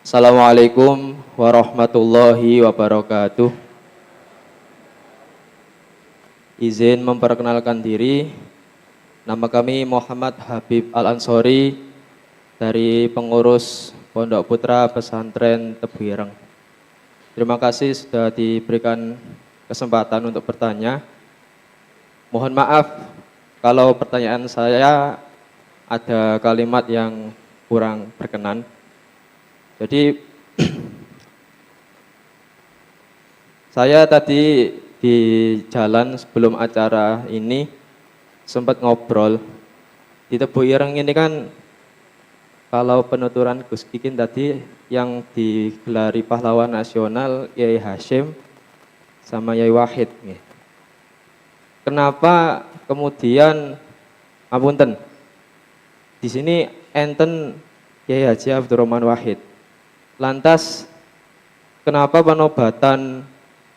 Assalamualaikum warahmatullahi wabarakatuh. Izin memperkenalkan diri. Nama kami Muhammad Habib Al-Ansori dari pengurus Pondok Putra Pesantren Tebu Ireng. Terima kasih sudah diberikan kesempatan untuk bertanya. Mohon maaf kalau pertanyaan saya ada kalimat yang kurang berkenan. Jadi saya tadi di jalan sebelum acara ini sempat ngobrol. Di Tebu Ireng ini kan kalau penuturan Gus Kikin tadi yang digelari pahlawan nasional Yai Hashim sama Yai Wahid. Kenapa kemudian apunten di sini enten Yai Haji Abdurrahman Wahid. Lantas kenapa penobatan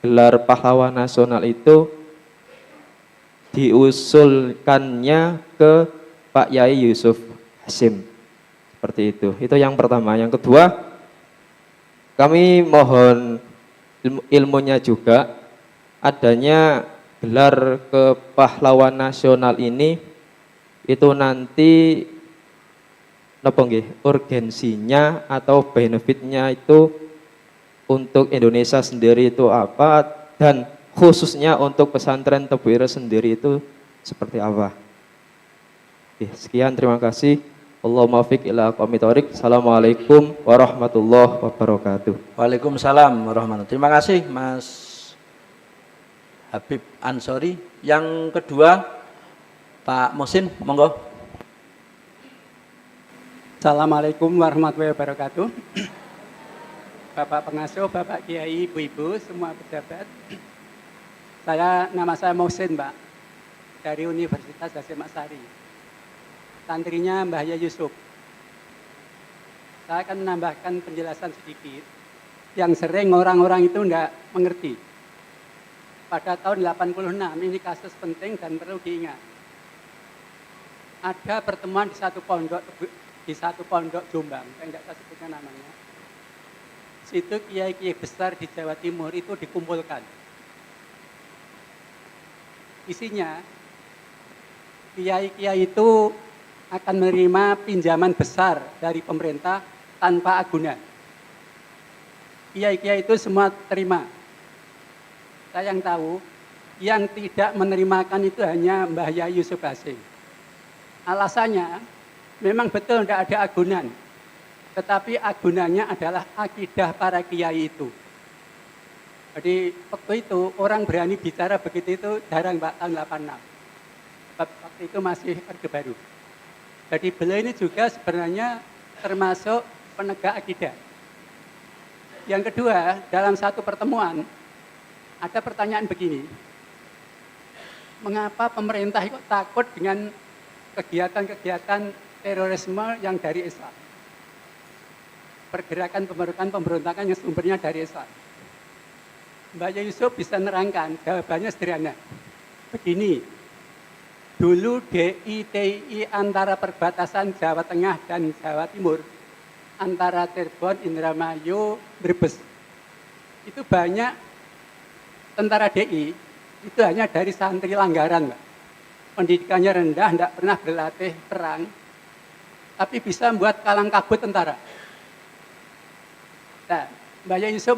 gelar pahlawan nasional itu diusulkannya ke Pak Yai Yusuf Hashim? Seperti itu. Itu yang pertama. Yang kedua, kami mohon ilmunya juga adanya gelar kepahlawan nasional ini itu nanti urgensinya atau benefitnya itu untuk Indonesia sendiri itu apa, dan khususnya untuk pesantren Tebu Ireng sendiri itu seperti apa. Oke, sekian, terima kasih. Allahumma fiq ila aqwamit thoriq. Assalamualaikum warahmatullahi wabarakatuh. Waalaikumsalam warahmatullahi wabarakatuh. Terima kasih Mas Habib Ansori. Yang kedua Pak Musin, monggo. Assalamualaikum warahmatullahi wabarakatuh. Bapak pengasuh, Bapak Kiai, Ibu-ibu, semua pejabat. Nama saya Musin, Mbak, dari Universitas Hasyim Asy'ari. Santrinya Mbah Yai Yusuf. Saya akan menambahkan penjelasan sedikit yang sering orang-orang itu tidak mengerti. Pada tahun 86 ini kasus penting dan perlu diingat. Ada pertemuan di satu pondok Jombang, saya tidak saya sebutkan namanya. Situ kiai-kiai besar di Jawa Timur itu dikumpulkan. Isinya, kiai-kiai itu akan menerima pinjaman besar dari pemerintah tanpa agunan. Kiai-kiai itu semua terima. Saya yang tahu, yang tidak menerimakan itu hanya Mbah Yai Yusuf Hashim. Alasannya, memang betul tidak ada agunan. Tetapi agunannya adalah akidah para kiai itu. Jadi waktu itu orang berani bicara begitu itu jarang, Pak, tahun 86. Waktu itu masih Orde Baru. Jadi beliau ini juga sebenarnya termasuk penegak akidah. Yang kedua, dalam satu pertemuan ada pertanyaan begini. Mengapa pemerintah itu takut dengan kegiatan-kegiatan terorisme yang dari Islam? Pergerakan pemberontakan yang sumbernya dari Islam. Mbak Yai Yusuf bisa nerangkan, jawabannya sederhana. Begini, dulu DITI antara perbatasan Jawa Tengah dan Jawa Timur, antara Cirebon, Indramayu, Brebes, itu banyak tentara DI, itu hanya dari santri langgaran, Mbak. Pendidikannya rendah, tidak pernah berlatih perang, tapi bisa membuat kalang kabut tentara. Nah, Mbak Yai Yusuf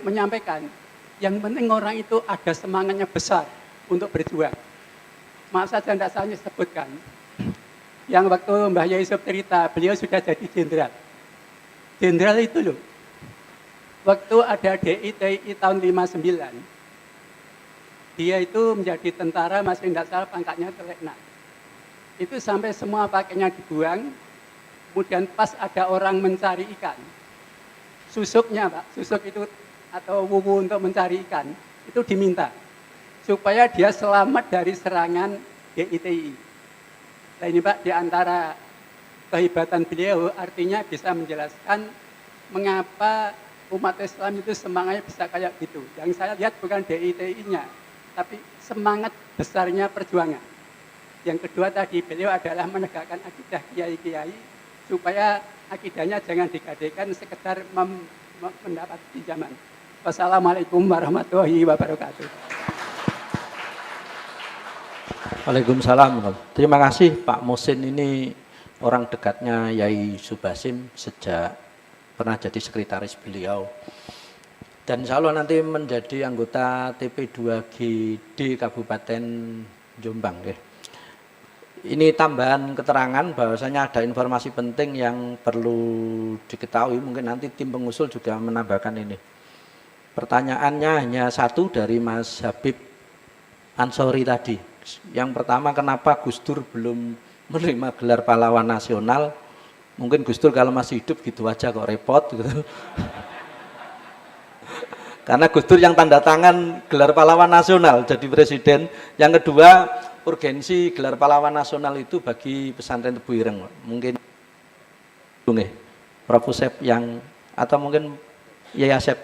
menyampaikan, yang penting orang itu ada semangatnya besar untuk berjuang. Maaf saja tidak saya sebutkan. Yang waktu Mbah Yai Yusuf cerita, beliau sudah jadi jenderal. Jenderal itu loh, waktu ada DITI tahun 59, dia itu menjadi tentara, masih tidak salah pangkatnya letnan. Itu sampai semua pakainya dibuang, kemudian pas ada orang mencari ikan, susuknya, Pak, susuk itu atau wuwu untuk mencari ikan, itu diminta supaya dia selamat dari serangan DITI. Nah ini, Pak, di antara kehebatan beliau artinya bisa menjelaskan mengapa umat Islam itu semangatnya bisa kayak gitu. Yang saya lihat bukan DITI-nya, tapi semangat besarnya perjuangan. Yang kedua tadi, beliau adalah menegakkan akidah kiai-kiai supaya akidahnya jangan digadekan sekedar mendapat pinjaman. Wassalamualaikum warahmatullahi wabarakatuh. Waalaikumsalam. Terima kasih Pak Musin, ini orang dekatnya Yai Subasim sejak pernah jadi sekretaris beliau. Dan insya Allah nanti menjadi anggota TP2GD Kabupaten Jombang. Ini tambahan keterangan bahwasanya ada informasi penting yang perlu diketahui. Mungkin nanti tim pengusul juga menambahkan ini. Pertanyaannya hanya satu dari Mas Habib Ansori tadi. Yang pertama, kenapa Gus Dur belum menerima gelar pahlawan nasional? Mungkin Gus Dur kalau masih hidup gitu aja kok repot gitu. Karena Gus Dur yang tanda tangan gelar pahlawan nasional jadi presiden. Yang kedua, urgensi gelar pahlawan nasional itu bagi pesantren Tebu Ireng. Mungkin Prof. Usep yang, atau mungkin Yai Asep.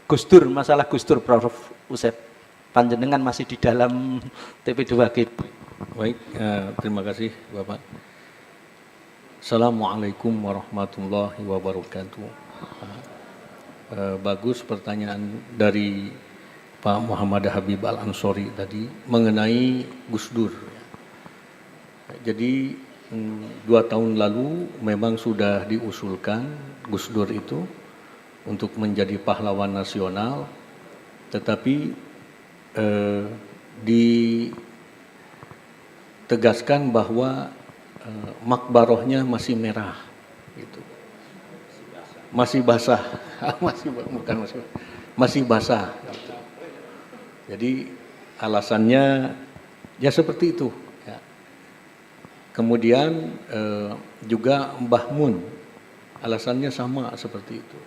Gus Dur, masalah Gus Dur Prof. Usep. Panjenengan masih di dalam TP2G. Baik, terima kasih Bapak. Assalamualaikum warahmatullahi wabarakatuh. Bagus pertanyaan dari Pak Muhammad Habib Al-Ansori tadi mengenai Gus Dur. Jadi 2 tahun lalu memang sudah diusulkan Gus Dur itu untuk menjadi pahlawan nasional, tetapi ditegaskan bahwa makbarohnya masih merah, gitu. Masih basah, masih basah. Gitu. Jadi alasannya ya seperti itu. Ya. Kemudian juga Mbah Mun, alasannya sama seperti itu.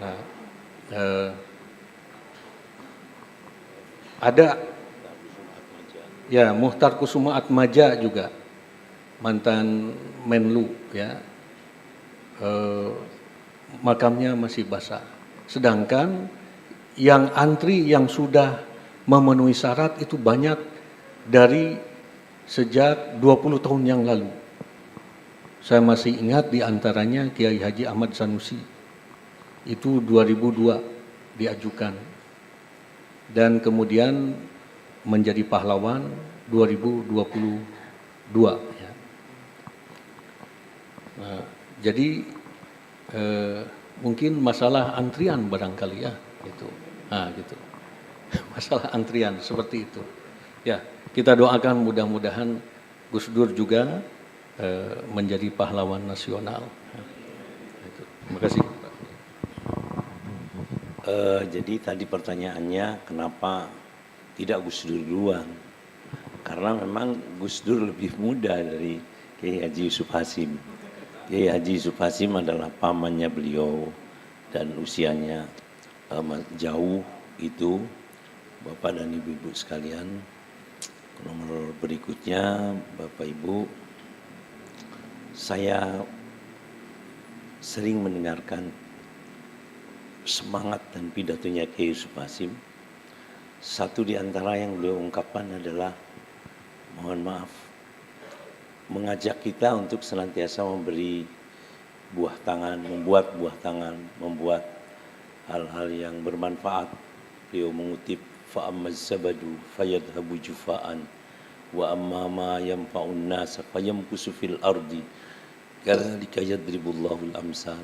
Nah, ada ya Muhtar Kusuma Atmaja juga mantan Menlu ya, makamnya masih basah. Sedangkan yang antri yang sudah memenuhi syarat itu banyak dari sejak 20 tahun yang lalu. Saya masih ingat di antaranya Kiai Haji Ahmad Sanusi, itu 2002 diajukan. Dan kemudian menjadi pahlawan 2022 ya. Nah, jadi mungkin masalah antrian barangkali ya gitu. Nah, gitu. Masalah antrian seperti itu. Ya, kita doakan mudah-mudahan Gus Dur juga menjadi pahlawan nasional. Ya. Terima kasih. Jadi tadi pertanyaannya kenapa tidak Gus Dur duluan? Karena memang Gus Dur lebih muda dari Kiai Haji Yusuf Hasim. Kiai Haji Yusuf Hasim adalah pamannya beliau dan usianya jauh itu. Bapak dan Ibu-ibu sekalian, nomor berikutnya Bapak Ibu, saya sering mendengarkan semangat dan pidatonya Kiai Yusuf Hasim. Satu di antara yang beliau ungkapkan adalah mohon maaf, mengajak kita untuk senantiasa memberi buah tangan, membuat buah tangan, membuat hal-hal yang bermanfaat. Beliau mengutip fa'ammaz zabadu fayadhabu jufa'an wa amma ma yanfa'un nas fayamkusu fil ardi kadzalika yadribullahu al-amsal.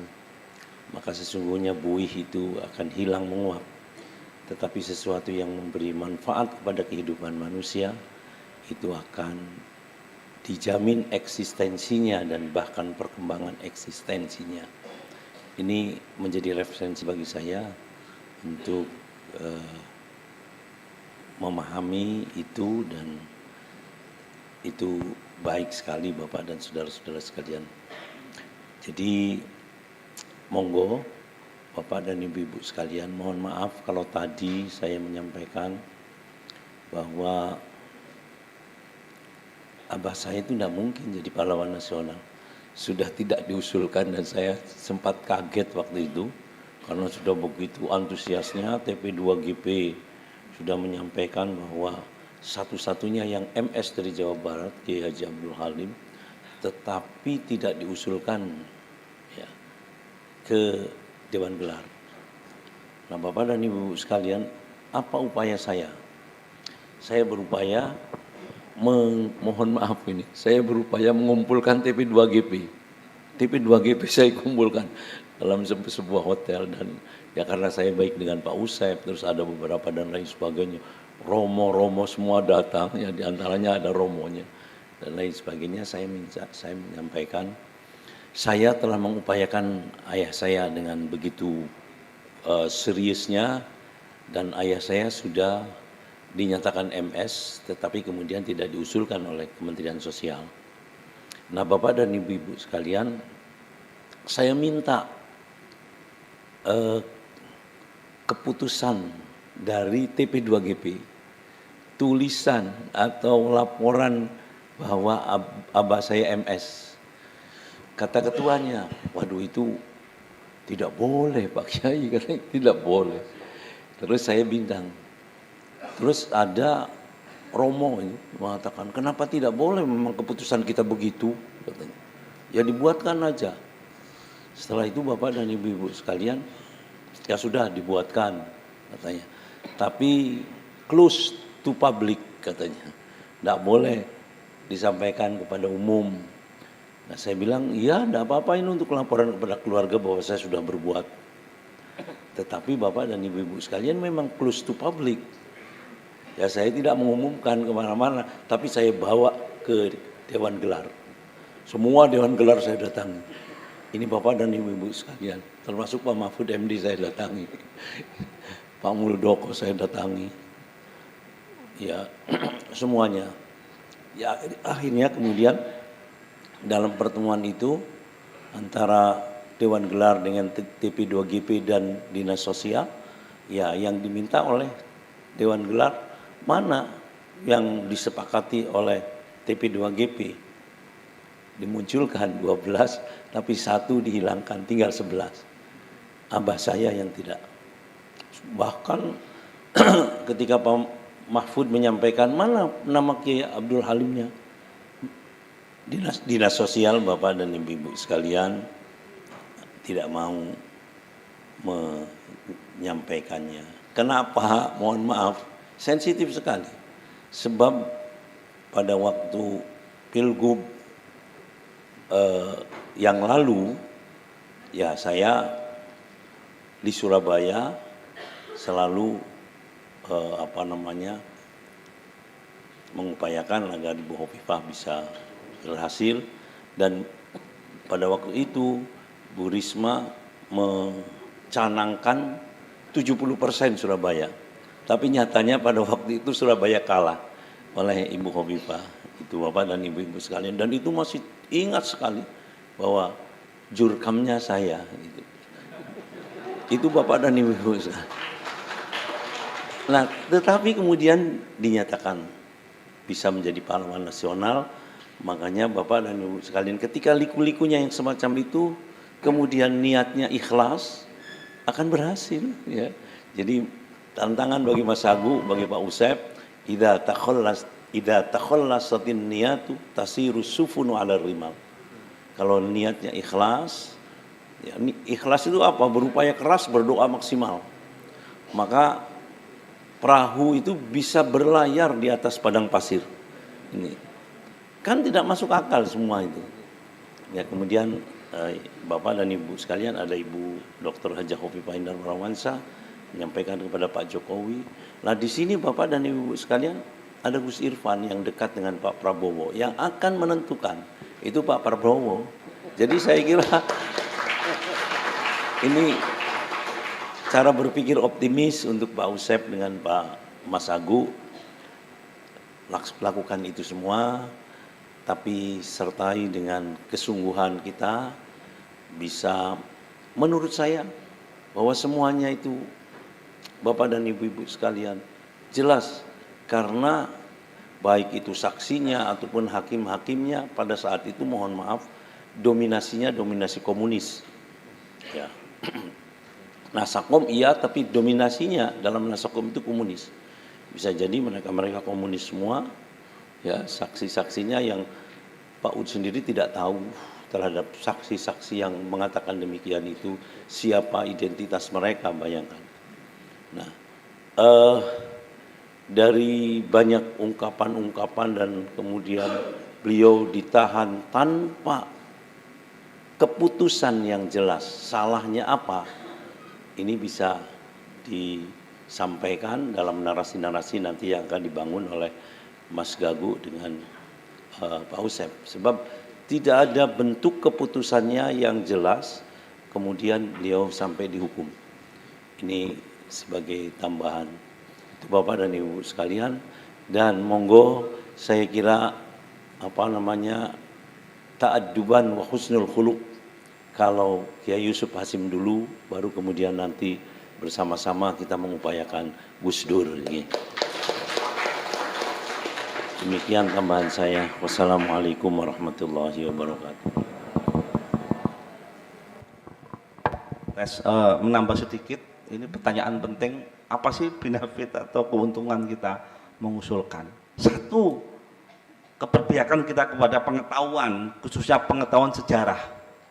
Maka sesungguhnya buih itu akan hilang menguap. Tetapi sesuatu yang memberi manfaat kepada kehidupan manusia itu akan dijamin eksistensinya dan bahkan perkembangan eksistensinya. Ini menjadi referensi bagi saya untuk memahami itu, dan itu baik sekali Bapak dan saudara-saudara sekalian. Jadi monggo Bapak dan Ibu-ibu sekalian, mohon maaf kalau tadi saya menyampaikan bahwa abah saya itu tidak mungkin jadi pahlawan nasional. Sudah tidak diusulkan dan saya sempat kaget waktu itu karena sudah begitu antusiasnya TP2GP sudah menyampaikan bahwa satu-satunya yang MS dari Jawa Barat, Kiai Haji Abdul Halim, tetapi tidak diusulkan ya, ke Dewan Gelar. Nah, Bapak dan Ibu sekalian, apa upaya saya? Saya berupaya mohon maaf ini, saya berupaya mengumpulkan TP2GP. TP2GP saya kumpulkan dalam sebuah hotel, dan ya karena saya baik dengan Pak Usep, terus ada beberapa dan lain sebagainya. Romo semua datang, ya diantaranya ada romonya dan lain sebagainya. Saya menyampaikan, saya telah mengupayakan ayah saya dengan begitu seriusnya, dan ayah saya sudah dinyatakan MS, tetapi kemudian tidak diusulkan oleh Kementerian Sosial. Nah, Bapak dan Ibu-Ibu sekalian, saya minta keputusan dari TP2GP, tulisan atau laporan bahwa abah saya MS. Kata ketuanya, waduh itu tidak boleh Pak Kiai, katanya tidak boleh. Terus saya bintang. Terus ada Romo ini mengatakan, kenapa tidak boleh, memang keputusan kita begitu, katanya. Ya dibuatkan aja. Setelah itu Bapak dan Ibu-Ibu sekalian, ya sudah dibuatkan katanya. Tapi close to public katanya. Tidak boleh disampaikan kepada umum. Nah, saya bilang, iya tidak apa-apa, ini untuk laporan kepada keluarga bahwa saya sudah berbuat. Tetapi Bapak dan Ibu-Ibu sekalian memang close to public. Ya saya tidak mengumumkan kemana-mana, tapi saya bawa ke Dewan Gelar. Semua Dewan Gelar saya datangi. Ini Bapak dan Ibu-Ibu sekalian, termasuk Pak Mahfud MD saya datangi. Pak Muldoko saya datangi. Ya semuanya. Ya akhirnya kemudian dalam pertemuan itu antara Dewan Gelar dengan TP2GP dan Dinas Sosial, ya yang diminta oleh Dewan Gelar mana yang disepakati oleh TP2GP, dimunculkan 12 tapi 1 dihilangkan, tinggal 11. Abah saya yang tidak. Bahkan ketika Pak Mahfud menyampaikan mana nama Kiai Abdul Halimnya, Dinas Sosial Bapak dan Ibu sekalian tidak mau menyampaikannya. Kenapa? Mohon maaf, sensitif sekali. Sebab pada waktu Pilgub yang lalu, ya saya di Surabaya selalu mengupayakan agar Ibu Hovifah bisa berhasil, dan pada waktu itu Bu Risma mencanangkan 70% Surabaya. Tapi nyatanya pada waktu itu Surabaya kalah oleh Ibu Hovifah. Itu Bapak dan Ibu-Ibu sekalian. Dan itu masih ingat sekali bahwa jurkamnya saya. Itu Bapak dan Ibu-Ibu sekalian. Nah, tetapi kemudian dinyatakan bisa menjadi pahlawan nasional. Makanya Bapak dan Ibu sekalian, ketika liku-likunya yang semacam itu, kemudian niatnya ikhlas, akan berhasil. Ya. Jadi tantangan bagi Mas Agu, bagi Pak Usep, idza takhallasatin niyatu tasiru sufunu 'ala rimal. Kalau niatnya ikhlas, ya, ikhlas itu apa? Berupaya keras, berdoa maksimal. Maka perahu itu bisa berlayar di atas padang pasir. Ini kan tidak masuk akal semua itu. Ya kemudian Bapak dan Ibu sekalian, ada Ibu Dr. Hajah Hovifah Indar Parawansa menyampaikan kepada Pak Jokowi. Nah di sini Bapak dan Ibu sekalian, ada Gus Irfan yang dekat dengan Pak Prabowo, yang akan menentukan itu Pak Prabowo. Jadi saya kira ini cara berpikir optimis untuk Pak Usep dengan Pak Mas Agu, lakukan itu semua, tapi sertai dengan kesungguhan kita, bisa menurut saya bahwa semuanya itu Bapak dan Ibu-Ibu sekalian jelas, karena baik itu saksinya ataupun hakim-hakimnya pada saat itu mohon maaf dominasinya dominasi komunis. Ya. Nasakom iya, tapi dominasinya dalam Nasakom itu komunis. Bisa jadi mereka komunis semua. Ya, saksi-saksinya yang Pak Ud sendiri tidak tahu terhadap saksi-saksi yang mengatakan demikian itu, siapa identitas mereka, bayangkan. Nah, dari banyak ungkapan-ungkapan dan kemudian beliau ditahan tanpa keputusan yang jelas, salahnya apa, ini bisa disampaikan dalam narasi-narasi nanti yang akan dibangun oleh Mas Gagu dengan Pak Usep. Sebab tidak ada bentuk keputusannya yang jelas, kemudian beliau sampai dihukum. Ini sebagai tambahan. Itu Bapak dan Ibu sekalian. Dan monggo saya kira ta'adduban wa husnul khuluq. Kalau Kiai Yusuf Hasim dulu, baru kemudian nanti bersama-sama kita mengupayakan Gus Dur. Demikian tambahan saya. Wassalamualaikum warahmatullahi wabarakatuh. Menambah sedikit, ini pertanyaan penting, apa sih benefit atau keuntungan kita mengusulkan? Satu, keberpihakan kita kepada pengetahuan, khususnya pengetahuan sejarah,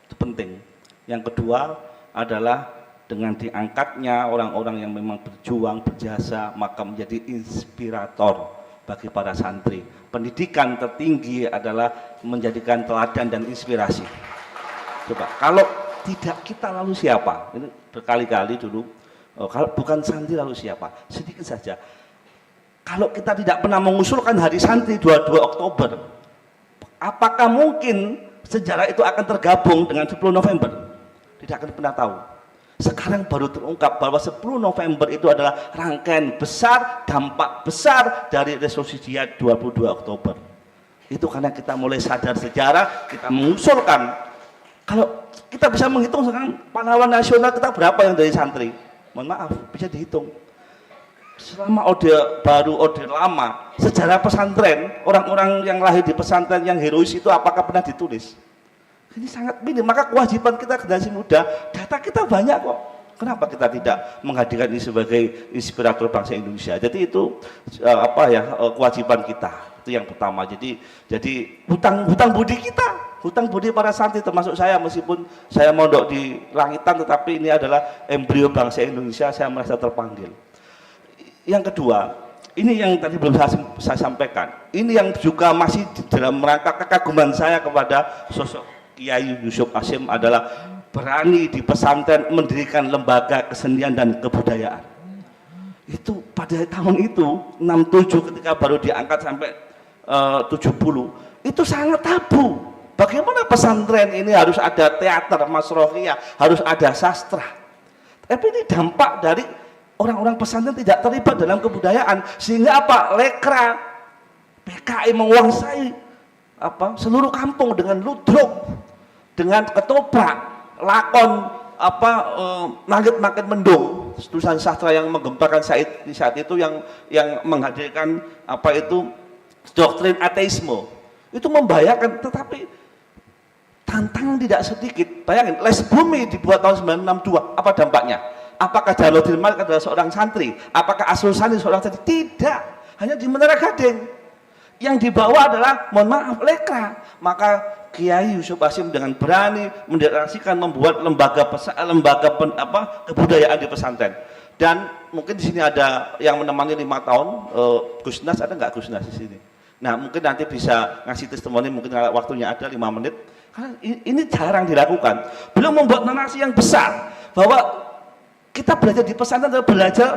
itu penting. Yang kedua adalah dengan diangkatnya orang-orang yang memang berjuang, berjasa, maka menjadi inspirator bagi para santri. Pendidikan tertinggi adalah menjadikan teladan dan inspirasi. Coba, kalau tidak kita lalu siapa? Ini berkali-kali dulu, kalau bukan santri lalu siapa? Sedikit saja. Kalau kita tidak pernah mengusulkan hari santri 22 Oktober, apakah mungkin sejarah itu akan tergabung dengan 10 November? Tidak akan pernah tahu. Sekarang baru terungkap bahwa 10 November itu adalah rangkaian besar, dampak besar dari resolusi jihad 22 Oktober. Itu karena kita mulai sadar sejarah, kita mengusulkan. Kalau kita bisa menghitung sekarang pahlawan nasional kita berapa yang dari santri? Mohon maaf, bisa dihitung. Selama orde baru, orde lama, sejarah pesantren, orang-orang yang lahir di pesantren yang herois itu apakah pernah ditulis? Ini sangat minim, maka kewajiban kita generasi muda, data kita banyak kok. Kenapa kita tidak menghadirkan ini sebagai inspirator bangsa Indonesia? Jadi itu kewajiban kita. Itu yang pertama. Jadi hutang budi kita, hutang budi para santri termasuk saya, meskipun saya mondok di Langitan, tetapi ini adalah embrio bangsa Indonesia, saya merasa terpanggil. Yang kedua, ini yang tadi belum saya sampaikan. Ini yang juga masih dalam rangka kekaguman saya kepada sosok Kiai Yusuf Hasim adalah berani di pesantren mendirikan lembaga kesenian dan kebudayaan. Itu pada tahun itu 67 ketika baru diangkat sampai 70, itu sangat tabu. Bagaimana pesantren ini harus ada teater, masrohiyah, harus ada sastra. Tapi ini dampak dari orang-orang pesantren tidak terlibat dalam kebudayaan, sehingga apa? Lekra, PKI menguasai seluruh kampung dengan ludruk, dengan ketoprak, lakon langit makin mendung, tulisan sastra yang menggemparkan di saat itu yang menghadirkan doktrin ateisme. Itu membahayakan, tetapi tantangan tidak sedikit. Bayangin, Les Bumi dibuat tahun 1962, apa dampaknya? Apakah Jalaluddin Malik adalah seorang santri? Apakah Asrul Sani seorang santri? Tidak, hanya di Menara Gading. Yang dibawa adalah, mohon maaf, lekra. Maka Kiai Yusuf Hasim dengan berani mendeklarasikan membuat lembaga kebudayaan di pesantren. Dan mungkin di sini ada yang menemani 5 tahun, Gusnas, ada nggak Gusnas di sini? Nah, mungkin nanti bisa ngasih testimoni, mungkin waktunya ada 5 menit. Karena ini jarang dilakukan. Beliau membuat narasi yang besar bahwa kita belajar di pesantren adalah belajar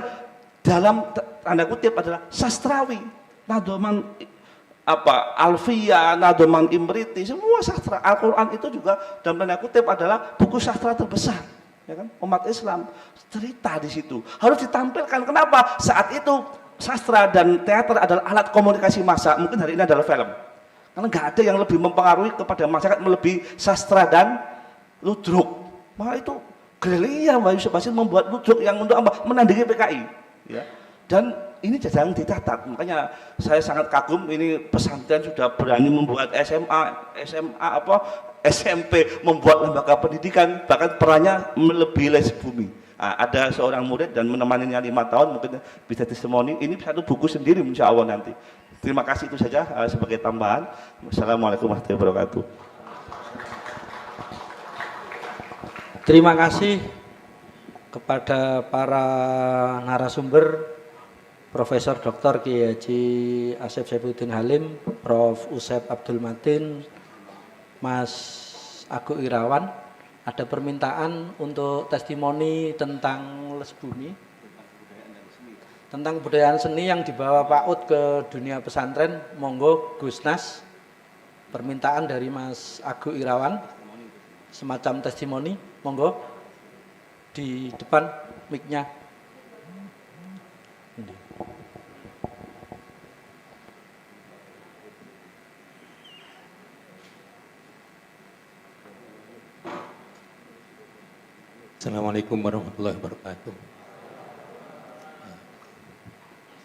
dalam tanda kutip adalah sastrawi, nadoman Alfiyah, Nadoman Imriti, semua sastra. Al-Quran itu juga dalam tanda kutip adalah buku sastra terbesar, ya kan? Umat Islam cerita di situ harus ditampilkan. Kenapa? Saat itu sastra dan teater adalah alat komunikasi massa. Mungkin hari ini adalah film, karena nggak ada yang lebih mempengaruhi kepada masyarakat melebihi sastra dan ludruk. Maka itu gerilya Mbak Yusuf Hasim membuat ludruk yang untuk menandingi PKI, ya. Dan ini jarang dicatat, makanya saya sangat kagum ini pesantren sudah berani membuat SMP, membuat lembaga pendidikan, bahkan perannya melebihi Les Bumi. Nah, ada seorang murid dan menemaninya 5 tahun, mungkin bisa testimoni, ini satu buku sendiri insya Allah nanti. Terima kasih, itu saja sebagai tambahan. Wassalamualaikum warahmatullahi wabarakatuh. Terima kasih kepada para narasumber, Profesor Dr. Kiai Haji Asep Saifuddin Halim, Prof. Usep Abdul Matin, Mas Agung Irawan. Ada permintaan untuk testimoni tentang Les Bumi, tentang kebudayaan seni yang dibawa Pak Ud ke dunia pesantren. Monggo Gus Nas, permintaan dari Mas Agung Irawan, semacam testimoni. Monggo di depan mic-nya. Assalamualaikum warahmatullahi wabarakatuh.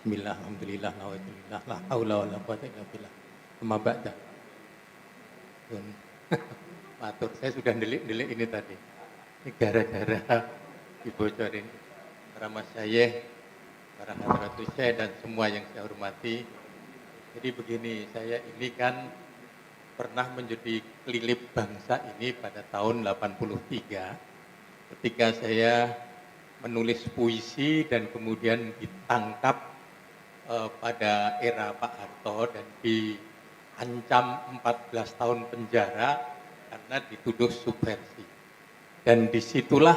Bismillah, alhamdulillah, alhamdulillah, la haula wala quwwata illa billah. Amma ba'da. Matur, saya sudah delik-delik ini tadi. Ini gara-gara dibocorin para masyayikh, para hadratus syekh dan semua yang saya hormati. Jadi begini, saya ini kan pernah menjadi kelilip bangsa ini pada tahun 83. Ketika saya menulis puisi dan kemudian ditangkap pada era Pak Harto dan diancam 14 tahun penjara karena dituduh subversi. Dan disitulah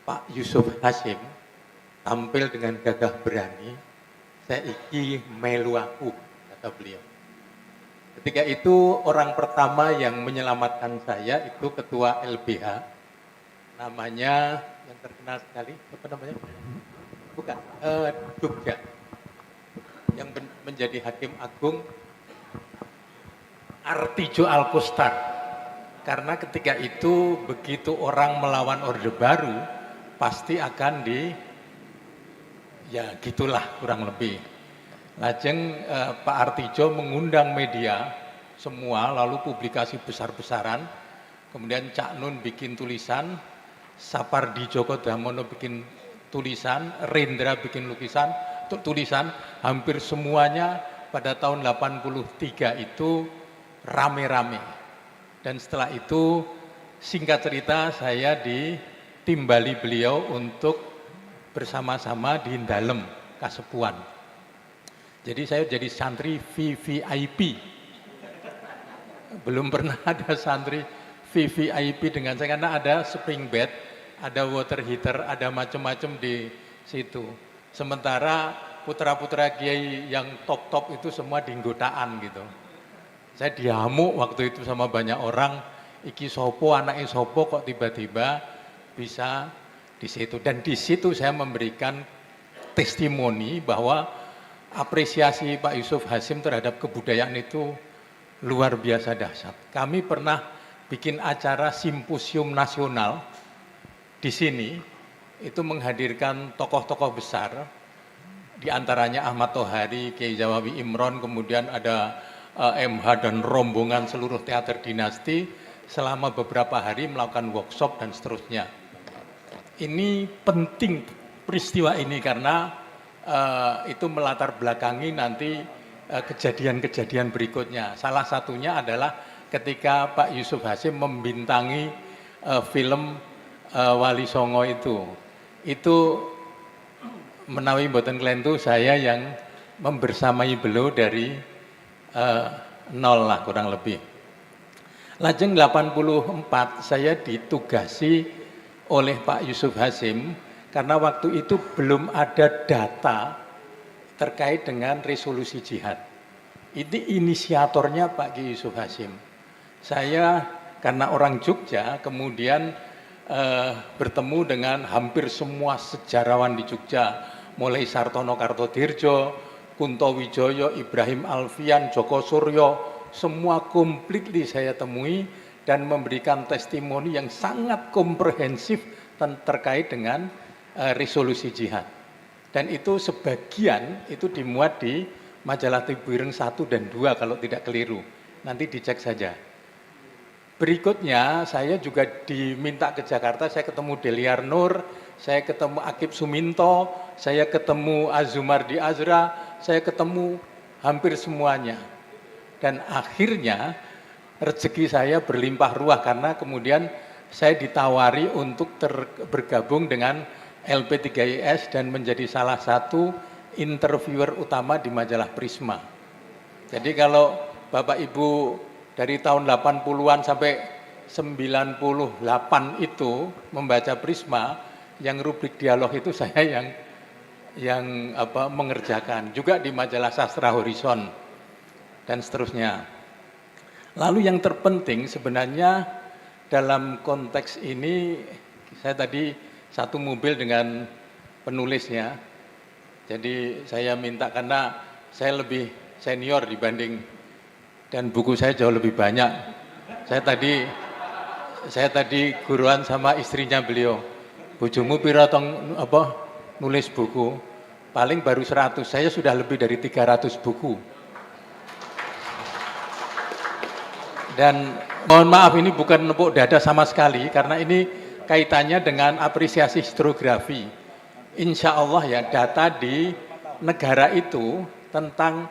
Pak Yusuf Hasyim tampil dengan gagah berani, saya iki melu aku, kata beliau. Ketika itu orang pertama yang menyelamatkan saya itu ketua LBH, namanya yang terkenal sekali, apa namanya? Bukan, Jogja, yang menjadi hakim agung, Artijo Alkostar. Karena ketika itu begitu orang melawan Orde Baru, pasti akan ya gitulah kurang lebih. Lajeng Pak Artijo mengundang media semua, lalu publikasi besar-besaran, kemudian Cak Nun bikin tulisan, Sapardi Djoko Damono bikin tulisan, Rendra bikin tulisan, hampir semuanya pada tahun 83 itu rame-rame. Dan setelah itu singkat cerita saya ditimbali beliau untuk bersama-sama di Dalem Kasepuan. Jadi saya jadi santri VVIP. Belum pernah ada santri VVIP dengan saya, karena ada spring bed, ada water heater, ada macam-macam di situ. Sementara putra-putra kiai yang top-top itu semua di nggotaan gitu. Saya diamuk waktu itu sama banyak orang, iki sopo, anaknya sopo kok tiba-tiba bisa di situ. Dan di situ saya memberikan testimoni bahwa apresiasi Pak Yusuf Hasyim terhadap kebudayaan itu luar biasa dahsyat. Kami pernah bikin acara simposium nasional di sini, itu menghadirkan tokoh-tokoh besar, diantaranya Ahmad Tohari, Kiai Jawawi Imron, kemudian ada MH dan rombongan seluruh teater dinasti, selama beberapa hari melakukan workshop dan seterusnya. Ini penting peristiwa ini karena itu melatar belakangi nanti kejadian-kejadian berikutnya. Salah satunya adalah ketika Pak Yusuf Hasyim membintangi film Wali Songo itu menawi mboten kelentu saya yang membersamai beliau dari nol lah kurang lebih. Lajeng 84 saya ditugasi oleh Pak Yusuf Hasyim karena waktu itu belum ada data terkait dengan resolusi jihad. Ini inisiatornya Pak Kiai Yusuf Hasyim. Saya karena orang Jogja kemudian bertemu dengan hampir semua sejarawan di Jogja, mulai Sartono Kartodirjo, Kunto Wijoyo, Ibrahim Alfian, Joko Suryo, semua completely saya temui dan memberikan testimoni yang sangat komprehensif terkait dengan resolusi jihad. Dan itu sebagian itu dimuat di majalah Tibuireng 1 dan 2 kalau tidak keliru. Nanti dicek saja. Berikutnya saya juga diminta ke Jakarta, saya ketemu Deliar Nur, saya ketemu Akib Suminto, saya ketemu Azumardi Azra, saya ketemu hampir semuanya. Dan akhirnya rezeki saya berlimpah ruah karena kemudian saya ditawari untuk bergabung dengan LP3IS dan menjadi salah satu interviewer utama di majalah Prisma. Jadi kalau Bapak Ibu dari tahun 80-an sampai 98 itu membaca Prisma, yang rubrik dialog itu saya yang mengerjakan. Juga di majalah Sastra Horizon dan seterusnya. Lalu yang terpenting sebenarnya dalam konteks ini, saya tadi satu mobil dengan penulisnya. Jadi saya minta karena saya lebih senior dibanding dan buku saya jauh lebih banyak. Saya tadi guruan sama istrinya beliau. Bojomu pira tong nulis buku? Paling baru 100. Saya sudah lebih dari 300 buku. Dan mohon maaf ini bukan nepuk dada sama sekali karena ini kaitannya dengan apresiasi historiografi. Insya Allah ya data di negara itu tentang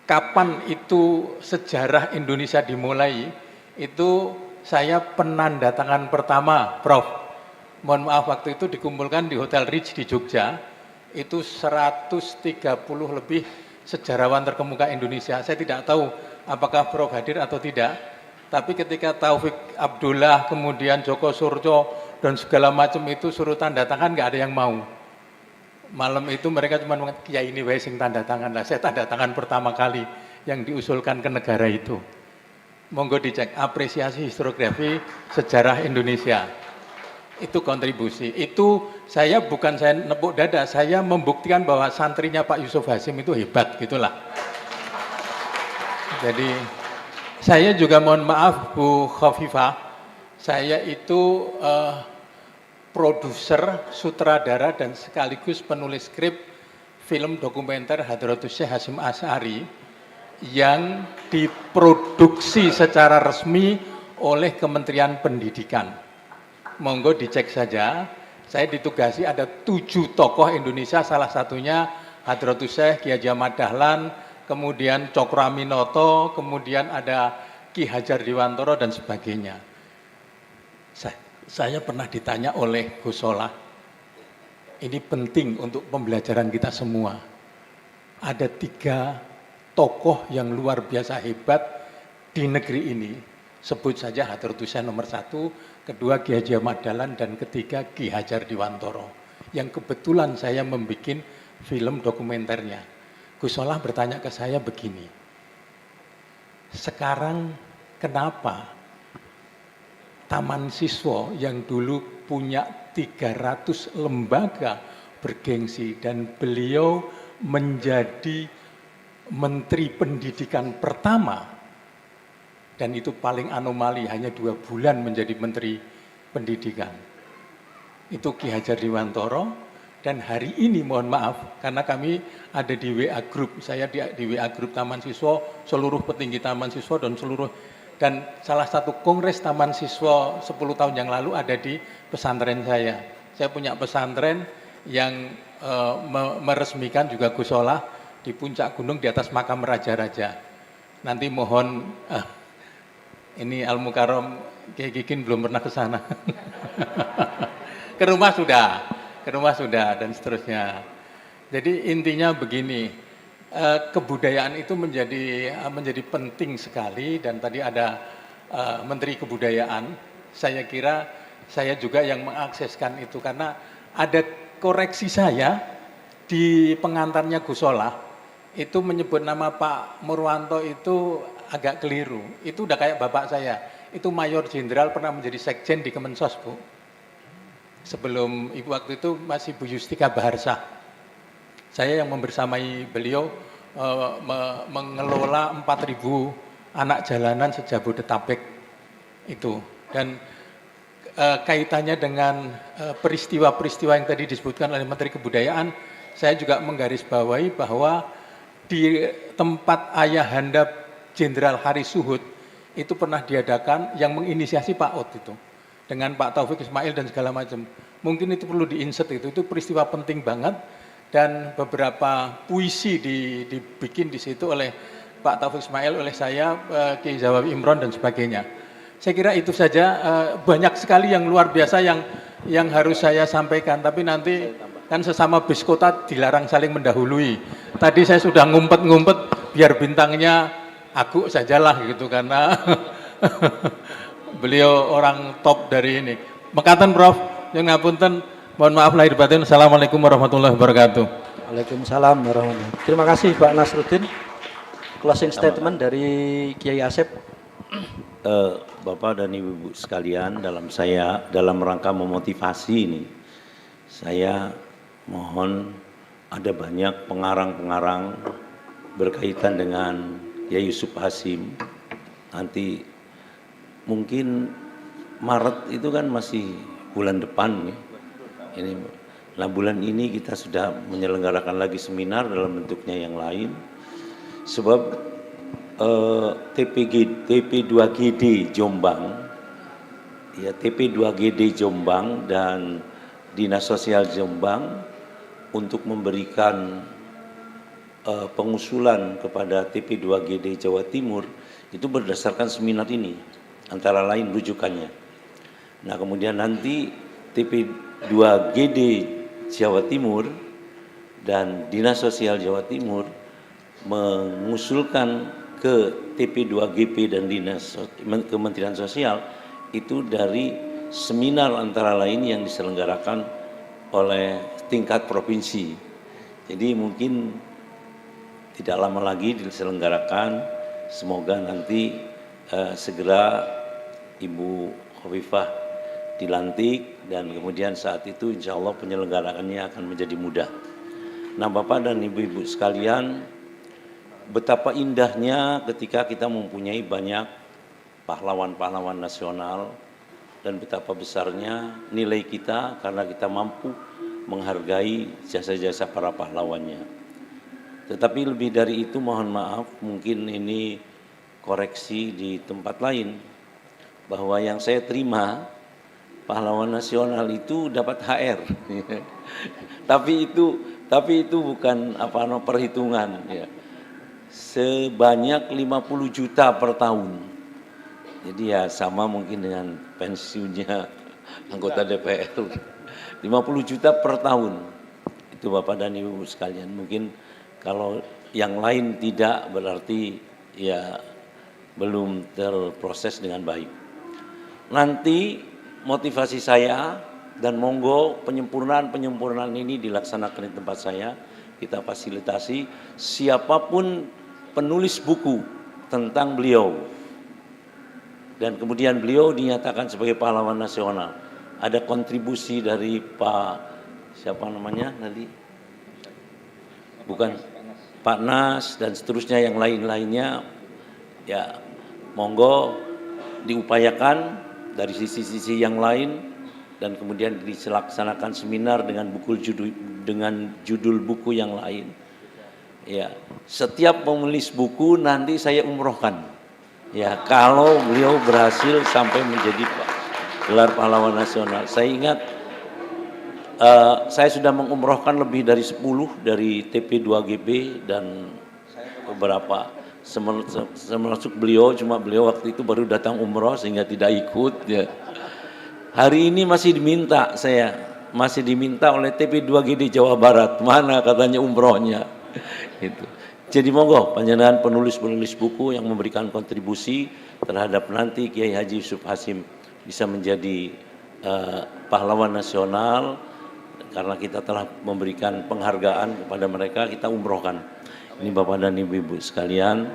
kapan itu sejarah Indonesia dimulai, itu saya penandatangan pertama, Prof. Mohon maaf waktu itu dikumpulkan di Hotel Ridge di Jogja, itu 130 lebih sejarawan terkemuka Indonesia. Saya tidak tahu apakah Prof hadir atau tidak, tapi ketika Taufik Abdullah, kemudian Joko Surco, dan segala macam itu suruh tanda tangan, nggak ada yang mau. Malam itu mereka cuma mengatakan, ya ini wae sing tanda tangan lah. Saya tanda tangan pertama kali yang diusulkan ke negara itu. Monggo dicek, apresiasi historiografi sejarah Indonesia. Itu kontribusi. Itu saya nepuk dada, saya membuktikan bahwa santrinya Pak Yusuf Hasim itu hebat, gitulah. Jadi, saya juga mohon maaf Bu Khofifah, saya itu produser, sutradara, dan sekaligus penulis skrip film dokumenter Hadratus Syekh Hasyim Asy'ari yang diproduksi secara resmi oleh Kementerian Pendidikan. Monggo dicek saja, saya ditugasi ada 7 tokoh Indonesia, salah satunya Hadratus Syekh Ki Haji Ahmad Dahlan, kemudian Cokro Aminoto, kemudian ada Ki Hajar Dewantara, dan sebagainya. Saya pernah ditanya oleh Gus Solah, ini penting untuk pembelajaran kita semua. Ada 3 tokoh yang luar biasa hebat di negeri ini. Sebut saja Hadratus Syekh nomor 1, kedua Ki Haji Ahmad Dahlan, dan ketiga Ki Hajar Dewantara. Yang kebetulan saya membuat film dokumenternya. Gus Solah bertanya ke saya begini, sekarang kenapa Taman Siswa yang dulu punya 300 lembaga bergengsi dan beliau menjadi Menteri Pendidikan pertama, dan itu paling anomali, hanya 2 bulan menjadi Menteri Pendidikan. Itu Ki Hajar Dewantara, dan hari ini mohon maaf, karena kami ada di WA Group, saya di WA Group Taman Siswa, seluruh petinggi Taman Siswa dan salah satu kongres Taman Siswa 10 tahun yang lalu ada di pesantren saya. Saya punya pesantren yang meresmikan juga Gus Solah di puncak gunung di atas makam raja-raja. Nanti mohon, ini Al Mukarram Kiai Kikin belum pernah ke sana. Ke rumah sudah dan seterusnya. Jadi intinya begini, kebudayaan itu menjadi penting sekali, dan tadi ada Menteri Kebudayaan, saya kira saya juga yang mengakseskan itu karena ada koreksi saya di pengantarnya Gus Solah itu menyebut nama Pak Murwanto itu agak keliru. Itu udah kayak bapak saya, itu Mayor Jenderal, pernah menjadi Sekjen di Kemensos, Bu. Sebelum ibu waktu itu masih Bu Yustika Baharsah. Saya yang membersamai beliau mengelola 4.000 anak jalanan sejabodetabek itu, dan kaitannya dengan peristiwa-peristiwa yang tadi disebutkan oleh Menteri Kebudayaan, saya juga menggarisbawahi bahwa di tempat ayahanda Jenderal Haris Suhud itu pernah diadakan yang menginisiasi Pak Ot itu dengan Pak Taufik Ismail dan segala macam. Mungkin itu perlu diinsert, itu peristiwa penting banget dan beberapa puisi dibikin di situ oleh Pak Taufik Ismail, oleh saya, Kiai Zawawi Imron dan sebagainya. Saya kira itu saja, banyak sekali yang luar biasa yang harus saya sampaikan, tapi nanti kan sesama bis kota dilarang saling mendahului. Tadi saya sudah ngumpet-ngumpet biar bintangnya Aku sajalah gitu, karena beliau orang top dari ini. Mekaten Prof, yang ngapunten, mohon maaf lahir batin. Assalamualaikum warahmatullahi wabarakatuh. Waalaikumsalam warahmatullahi wabarakatuh. Terima kasih Pak Nasruddin. Closing statement dari Kiai Asep. Bapak dan Ibu sekalian, dalam rangka memotivasi ini, saya mohon ada banyak pengarang-pengarang berkaitan dengan Yai Yusuf Hasim. Nanti mungkin Maret itu kan masih bulan depan ya. Nah bulan ini kita sudah menyelenggarakan lagi seminar dalam bentuknya yang lain. Sebab TP2GD Jombang, ya TP2GD Jombang dan Dinas Sosial Jombang untuk memberikan pengusulan kepada TP2GD Jawa Timur itu berdasarkan seminar ini, antara lain rujukannya. Nah kemudian nanti TP2GD Jawa Timur dan Dinas Sosial Jawa Timur mengusulkan ke TP2GP dan Dinas Kementerian Sosial itu dari seminar antara lain yang diselenggarakan oleh tingkat provinsi. Jadi mungkin tidak lama lagi diselenggarakan, semoga nanti segera Ibu Khofifah dilantik dan kemudian saat itu insya Allah penyelenggaraannya akan menjadi mudah. Nah Bapak dan Ibu-Ibu sekalian, betapa indahnya ketika kita mempunyai banyak pahlawan-pahlawan nasional dan betapa besarnya nilai kita karena kita mampu menghargai jasa-jasa para pahlawannya. Tetapi lebih dari itu mohon maaf, mungkin ini koreksi di tempat lain, bahwa yang saya terima pahlawan nasional itu dapat HR. tapi itu bukan perhitungan ya. Sebanyak 50 juta per tahun. Jadi ya sama mungkin dengan pensiunnya anggota DPR. 50 juta per tahun. Itu Bapak dan Ibu sekalian. Mungkin kalau yang lain tidak berarti ya belum terproses dengan baik. Nanti motivasi saya dan monggo penyempurnaan ini dilaksanakan di tempat saya. Kita fasilitasi siapapun penulis buku tentang beliau dan kemudian beliau dinyatakan sebagai pahlawan nasional. Ada kontribusi dari Pak siapa namanya tadi? Bukan Pak Nas dan seterusnya yang lain-lainnya. Ya, monggo diupayakan dari sisi-sisi yang lain dan kemudian dilaksanakan seminar dengan judul buku yang lain. Ya, setiap penulis buku nanti saya umrohkan. Ya, kalau beliau berhasil sampai menjadi gelar pahlawan nasional. Saya ingat saya sudah mengumrohkan lebih dari 10 dari TP2GP dan beberapa termasuk beliau, cuma beliau waktu itu baru datang umroh sehingga tidak ikut ya. Hari ini masih diminta oleh TP2GD Jawa Barat, mana katanya umrohnya. Gitu. Jadi monggo panjenengan penulis-penulis buku yang memberikan kontribusi terhadap nanti Kiai Haji Yusuf Hasim bisa menjadi pahlawan nasional karena kita telah memberikan penghargaan kepada mereka, kita umrohkan. Ini Bapak dan Ibu-Ibu sekalian,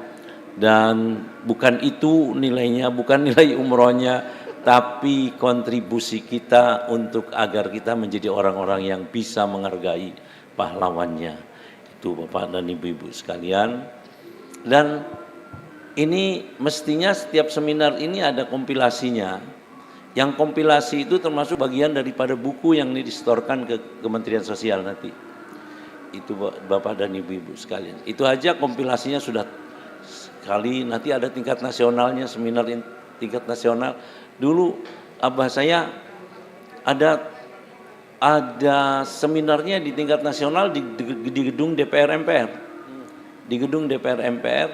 dan bukan itu nilainya, bukan nilai umrohnya, tapi kontribusi kita untuk agar kita menjadi orang-orang yang bisa menghargai pahlawannya. Itu Bapak dan Ibu-Ibu sekalian. Dan ini mestinya setiap seminar ini ada kompilasinya. Yang kompilasi itu termasuk bagian daripada buku yang disetorkan ke Kementerian Sosial nanti. Itu Bapak dan Ibu-Ibu sekalian. Itu aja kompilasinya sudah sekali, nanti ada tingkat nasionalnya, seminar tingkat nasional. Dulu abah saya ada ada seminarnya di tingkat nasional di gedung DPR MPR. Di gedung DPR MPR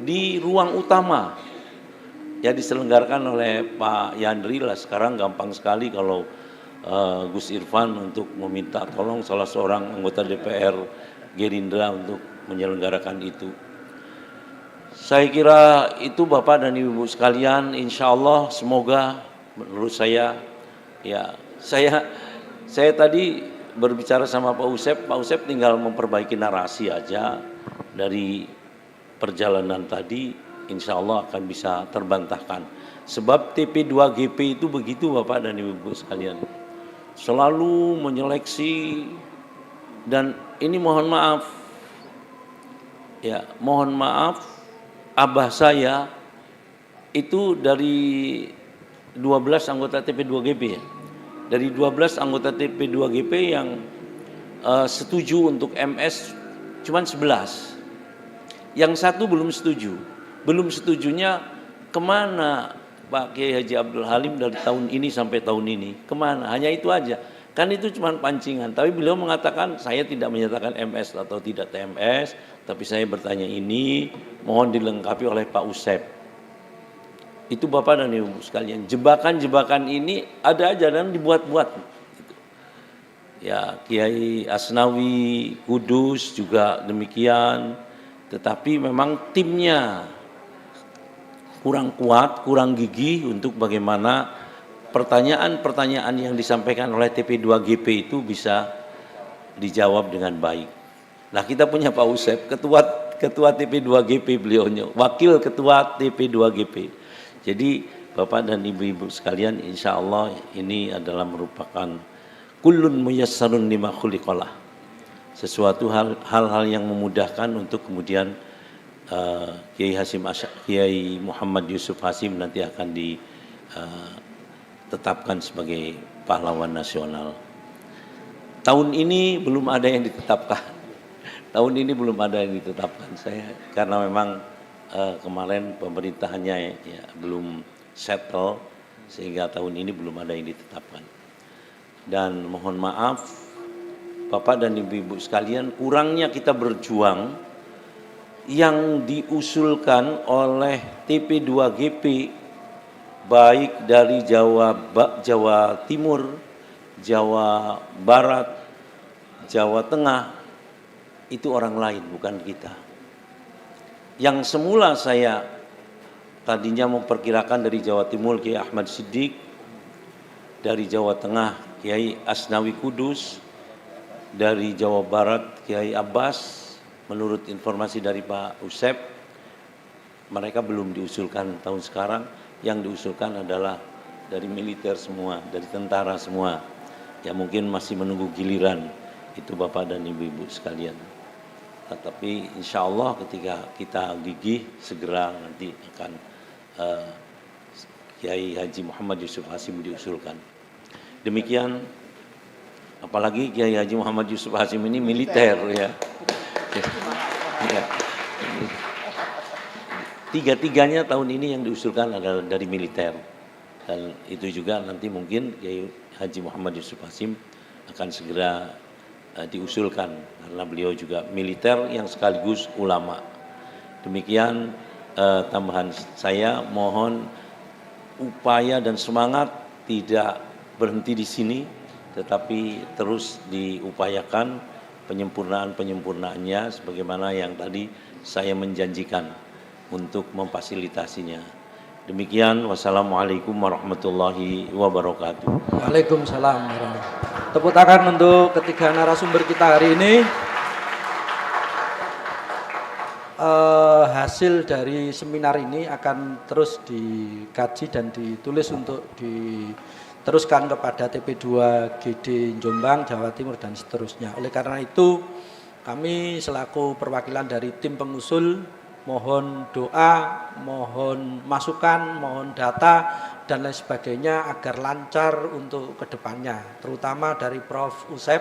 di ruang utama. Ya diselenggarakan oleh Pak Yandri lah. Sekarang gampang sekali kalau Gus Irfan untuk meminta tolong salah seorang anggota DPR Gerindra untuk menyelenggarakan itu. Saya kira itu Bapak dan Ibu sekalian, insya Allah semoga menurut saya, ya saya tadi berbicara sama Pak Usep tinggal memperbaiki narasi aja dari perjalanan tadi, insya Allah akan bisa terbantahkan. Sebab TP2GP itu begitu Bapak dan Ibu sekalian, selalu menyeleksi, dan ini mohon maaf, ya mohon maaf, abah saya itu dari 12 anggota TP2GP ya. Dari 12 anggota TP2GP yang setuju untuk MS cuman 11. Yang satu belum setuju. Belum setujunya kemana Pak Kiai Haji Abdul Halim dari tahun ini sampai tahun ini? Kemana? Hanya itu aja. Kan itu cuma pancingan. Tapi beliau mengatakan saya tidak menyatakan MS atau tidak TMS. Tapi saya bertanya ini mohon dilengkapi oleh Pak Usep. Itu Bapak dan Ibu sekalian. Jebakan-jebakan ini ada aja dan dibuat-buat. Ya Kiai Asnawi Kudus juga demikian. Tetapi memang timnya kurang kuat, kurang gigih untuk bagaimana pertanyaan-pertanyaan yang disampaikan oleh TP2GP itu bisa dijawab dengan baik. Nah kita punya Pak Usep, ketua TP2GP beliaunya, wakil ketua TP2GP. Jadi Bapak dan Ibu-ibu sekalian, insya Allah ini adalah merupakan kullun muyassarun lima khuliqalah, sesuatu hal-hal yang memudahkan untuk kemudian Kiai Muhammad Yusuf Hasim nanti akan ditetapkan sebagai pahlawan nasional. Tahun ini belum ada yang ditetapkan. Tahun ini belum ada yang ditetapkan saya karena memang kemarin pemerintahannya ya belum settle sehingga tahun ini belum ada yang ditetapkan. Dan mohon maaf Bapak dan Ibu-ibu sekalian, kurangnya kita berjuang yang diusulkan oleh TP2GP baik dari Jawa Timur, Jawa Barat, Jawa Tengah, itu orang lain bukan kita. Yang semula saya tadinya memperkirakan dari Jawa Timur Kiai Ahmad Siddiq, dari Jawa Tengah Kiai Asnawi Kudus, dari Jawa Barat Kiai Abbas, menurut informasi dari Pak Usep, mereka belum diusulkan tahun sekarang. Yang diusulkan adalah dari militer semua, dari tentara semua. Ya mungkin masih menunggu giliran, itu Bapak dan Ibu-ibu sekalian. Tapi insya Allah ketika kita gigih segera nanti akan Kiai Haji Muhammad Yusuf Hasim diusulkan. Demikian, apalagi Kiai Haji Muhammad Yusuf Hasim ini militer ya. Ya. Tiga-tiganya tahun ini yang diusulkan adalah dari militer. Dan itu juga nanti mungkin Kiai Haji Muhammad Yusuf Hasim akan segera diusulkan karena beliau juga militer yang sekaligus ulama. Demikian tambahan saya, mohon upaya dan semangat tidak berhenti di sini tetapi terus diupayakan penyempurnaannya sebagaimana yang tadi saya menjanjikan untuk memfasilitasinya. Demikian, wassalamualaikum warahmatullahi wabarakatuh. Waalaikumsalam warahmatullahi wabarakatuh. Tepuk tangan untuk ketiga narasumber kita hari ini. Hasil dari seminar ini akan terus dikaji dan ditulis untuk diteruskan kepada TP2GD Jombang, Jawa Timur dan seterusnya. Oleh karena itu kami selaku perwakilan dari tim pengusul mohon doa, mohon masukan, mohon data dan lain sebagainya agar lancar untuk kedepannya, terutama dari Prof. Usep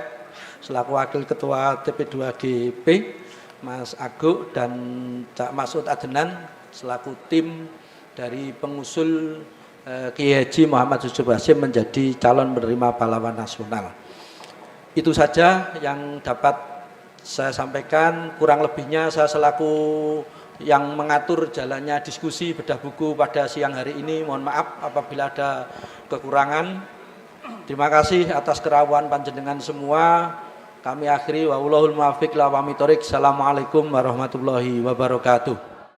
selaku wakil ketua TP2GP, Mas Agung dan Cak Masud Adnan selaku tim dari pengusul Kiai Haji Muhammad Yusuf Hasim menjadi calon penerima pahlawan nasional. Itu saja yang dapat saya sampaikan. Kurang lebihnya saya selaku yang mengatur jalannya diskusi bedah buku pada siang hari ini, mohon maaf apabila ada kekurangan. Terima kasih atas kerawan panjenengan semua. Kami akhiri, wallahul muwaffiq ila aqwamit thoriq. Assalamualaikum warahmatullahi wabarakatuh.